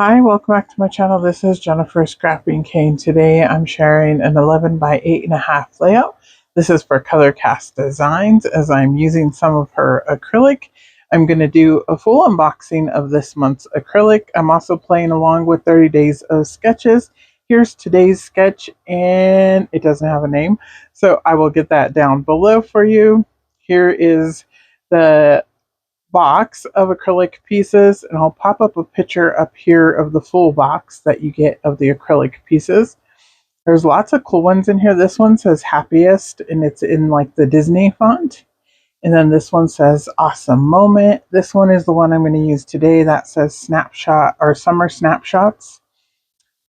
Hi, welcome back to my channel. This is Jennifer Scrapping Cane. Today I'm sharing an 11 by 8.5 layout. This is for Color Cast Designs as I'm using some of her acrylic. I'm going to do a full unboxing of this month's acrylic. I'm also playing along with 30 days of sketches. Here's today's sketch and it doesn't have a name, so I will get that down below for you. Here is the box of acrylic pieces, and I'll pop up a picture up here of the full box that you get of the acrylic pieces. There's lots of cool ones in here. This one says happiest and it's in like the Disney font. And then this one says awesome moment. This one is the one I'm going to use today that says snapshot or summer snapshots.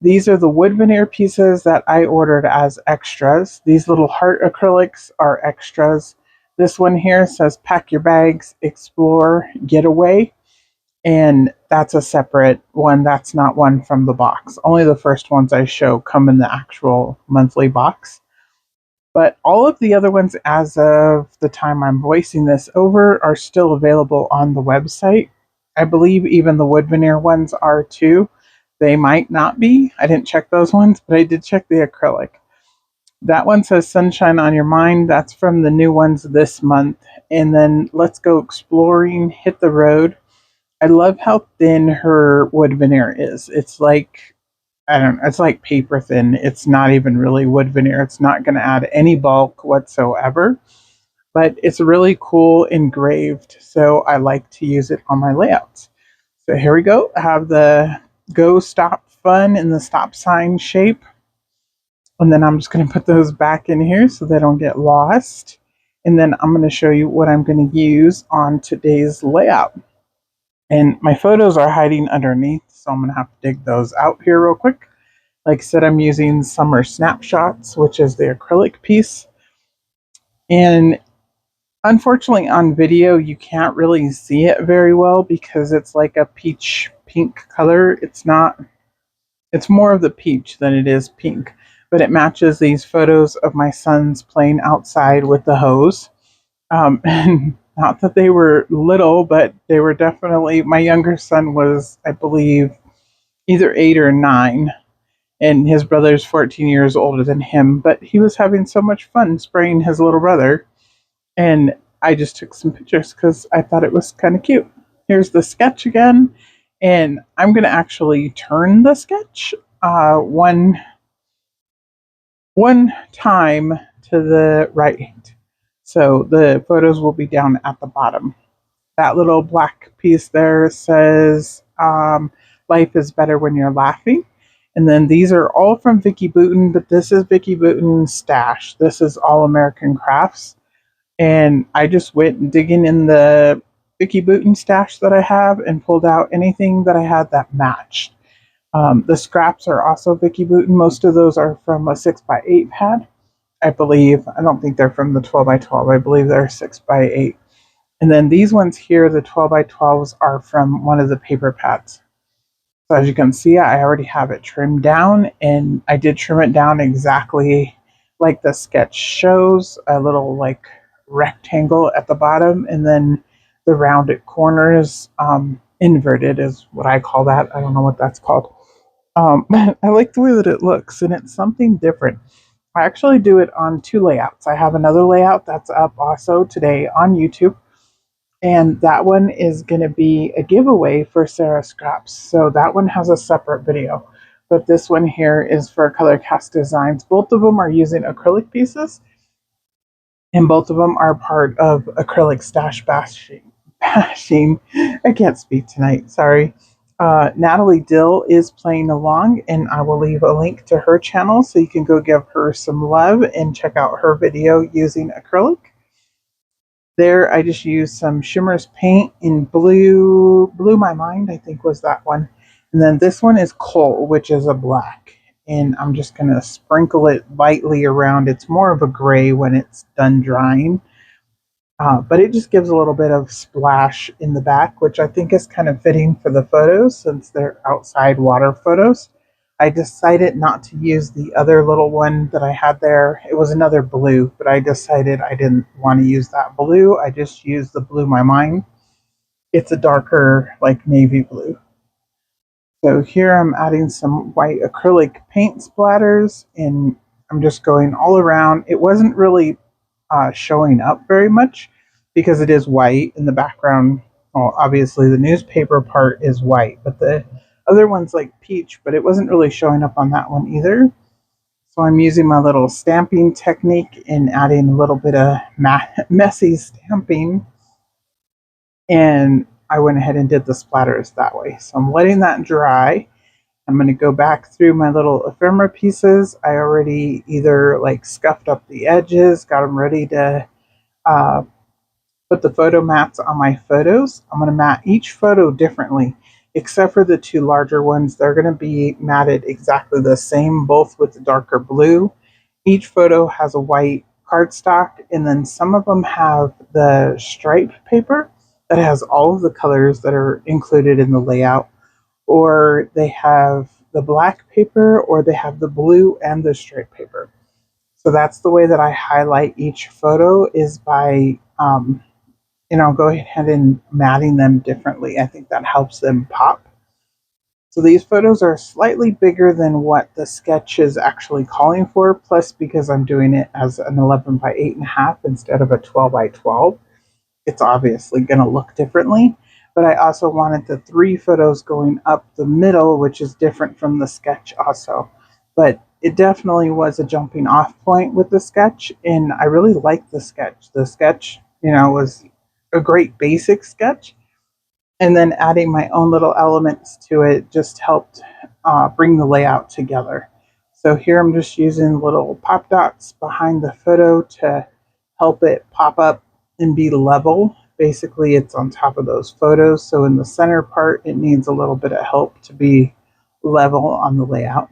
These are the wood veneer pieces that I ordered as extras. These little heart acrylics are extras. This one here says pack your bags, explore, get away. And that's a separate one. That's not one from the box. Only the first ones I show come in the actual monthly box. But all of the other ones, as of the time I'm voicing this over, are still available on the website. I believe even the wood veneer ones are too. They might not be. I didn't check those ones, but I did check the acrylic. That one says Sunshine on Your Mind. That's from the new ones this month. And then Let's Go Exploring, Hit the Road. I love how thin her wood veneer is. It's like, I don't know, it's like paper thin. It's not even really wood veneer. It's not going to add any bulk whatsoever, but it's really cool engraved. So I like to use it on my layouts. So here we go. I have the go stop fun in the stop sign shape. And then I'm just going to put those back in here so they don't get lost. And then I'm going to show you what I'm going to use on today's layout. And my photos are hiding underneath, so I'm going to have to dig those out here real quick. Like I said, I'm using Summer Snapshots, which is the acrylic piece. And unfortunately on video, you can't really see it very well because it's like a peach pink color. It's more of the peach than it is pink. But it matches these photos of my sons playing outside with the hose. And not that they were little, but they were definitely, my younger son was, I believe, either 8 or 9, and his brother's 14 years older than him, but he was having so much fun spraying his little brother, and I just took some pictures because I thought it was kind of cute. Here's the sketch again, and I'm going to actually turn the sketch one time to the right. So the photos will be down at the bottom. That little black piece there says, life is better when you're laughing. And then these are all from Vicki Boutin, but this is Vicki Boutin's stash. This is All American Crafts. And I just went digging in the Vicki Boutin stash that I have and pulled out anything that I had that matched. The scraps are also Vicki Boutin. Most of those are from a 6x8 pad, I believe. I don't think they're from the 12x12. I believe they're 6x8. And then these ones here, the 12x12s, are from one of the paper pads. So as you can see, I already have it trimmed down, and I did trim it down exactly like the sketch shows, a little like rectangle at the bottom, and then the rounded corners, inverted is what I call that. I don't know what that's called. But I like the way that it looks, and it's something different. I actually do it on 2 layouts. I have another layout that's up also today on YouTube, and that one is going to be a giveaway for Sarah Scraps. So that one has a separate video. But this one here is for Color Cast Designs. Both of them are using acrylic pieces. And both of them are part of Acrylic Stash Bashing. I can't speak tonight, sorry. Natalie Dill is playing along, and I will leave a link to her channel so you can go give her some love and check out her video using acrylic. There, I just used some Shimmer's paint in blue. Blew My Mind, I think was that one. And then this one is Coal, which is a black. And I'm just going to sprinkle it lightly around. It's more of a gray when it's done drying. But it just gives a little bit of splash in the back, which I think is kind of fitting for the photos since they're outside water photos. I decided not to use the other little one that I had there. It was another blue, but I decided I didn't want to use that blue. I just used the Blew My Mind. It's a darker, like navy blue. So here I'm adding some white acrylic paint splatters, and I'm just going all around. It wasn't really showing up very much because it is white in the background. Well, obviously the newspaper part is white, but the other one's like peach, but it wasn't really showing up on that one either. So I'm using my little stamping technique and adding a little bit of messy stamping, and I went ahead and did the splatters that way. So I'm letting that dry. I'm going to go back through my little ephemera pieces. I already either like scuffed up the edges, got them ready to uh, put the photo mats on my photos. I'm going to mat each photo differently, except for the two larger ones. They're going to be matted exactly the same, both with the darker blue. Each photo has a white cardstock, and then some of them have the stripe paper that has all of the colors that are included in the layout, or they have the black paper, or they have the blue and the stripe paper. So that's the way that I highlight each photo, is by go ahead and matting them differently. I think that helps them pop. So these photos are slightly bigger than what the sketch is actually calling for, plus because I'm doing it as an 11 by 8.5 instead of a 12 by 12, it's obviously going to look differently. But I also wanted the 3 photos going up the middle, which is different from the sketch also. But it definitely was a jumping off point with the sketch, and I really liked the sketch. The sketch, was a great basic sketch, and then adding my own little elements to it just helped bring the layout together. So here I'm just using little pop dots behind the photo to help it pop up and be level. Basically, it's on top of those photos, so in the center part, it needs a little bit of help to be level on the layout.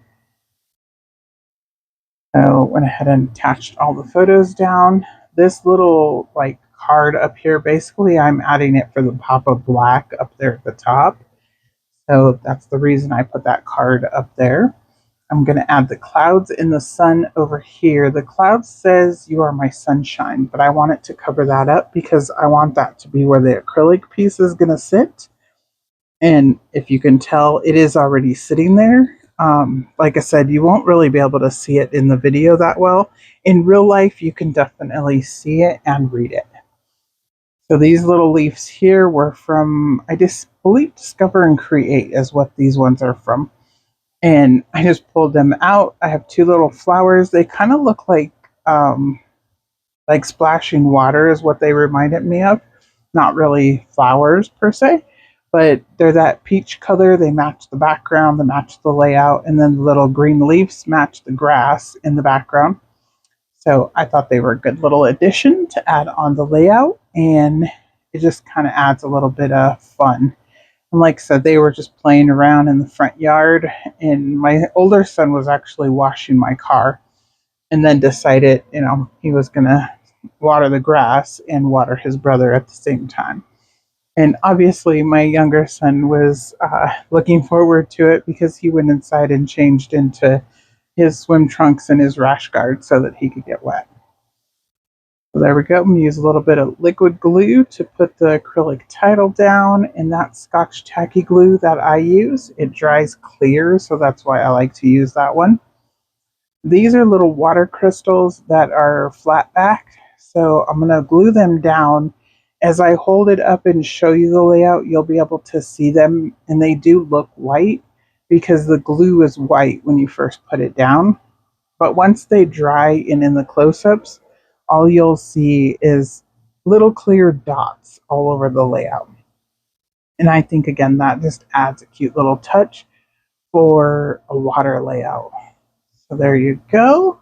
So went ahead and attached all the photos down. This little like card up here, basically I'm adding it for the pop of black up there at the top. So that's the reason I put that card up there. I'm going to add the clouds in the sun over here. The cloud says "You are my sunshine," but I want it to cover that up because I want that to be where the acrylic piece is going to sit. And if you can tell, it is already sitting there. Like I said, you won't really be able to see it in the video that well. In real life, you can definitely see it and read it. So these little leaves here were from, I just believe Discover and Create is what these ones are from. And I just pulled them out. I have 2 little flowers. They kind of look like splashing water is what they reminded me of. Not really flowers per se, but they're that peach color. They match the background, they match the layout, and then the little green leaves match the grass in the background. So I thought they were a good little addition to add on the layout, and it just kind of adds a little bit of fun. And like I said, they were just playing around in the front yard, and my older son was actually washing my car and then decided, he was going to water the grass and water his brother at the same time. And obviously, my younger son was looking forward to it because he went inside and changed into his swim trunks and his rash guard so that he could get wet. So there we go. I'm going to use a little bit of liquid glue to put the acrylic title down, and that Scotch tacky glue that I use, it dries clear, so that's why I like to use that one. These are little water crystals that are flat back, so I'm going to glue them down. As I hold it up and show you the layout, you'll be able to see them, and they do look white because the glue is white when you first put it down. But once they dry and in the close-ups, all you'll see is little clear dots all over the layout. And I think, again, that just adds a cute little touch for a water layout. So there you go.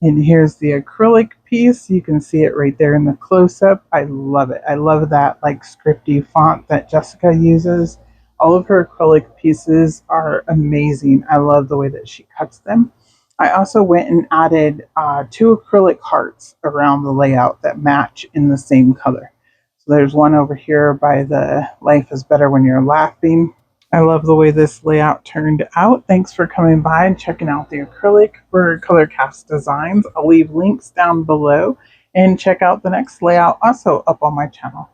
And here's the acrylic piece. You can see it right there in the close-up. I love it. I love that like scripty font that Jessica uses. All of her acrylic pieces are amazing. I love the way that she cuts them. I also went and added 2 acrylic hearts around the layout that match in the same color. So there's one over here by the Life is Better When You're Laughing. I love the way this layout turned out. Thanks for coming by and checking out the acrylic for ColorCast Designs. I'll leave links down below, and check out the next layout also up on my channel.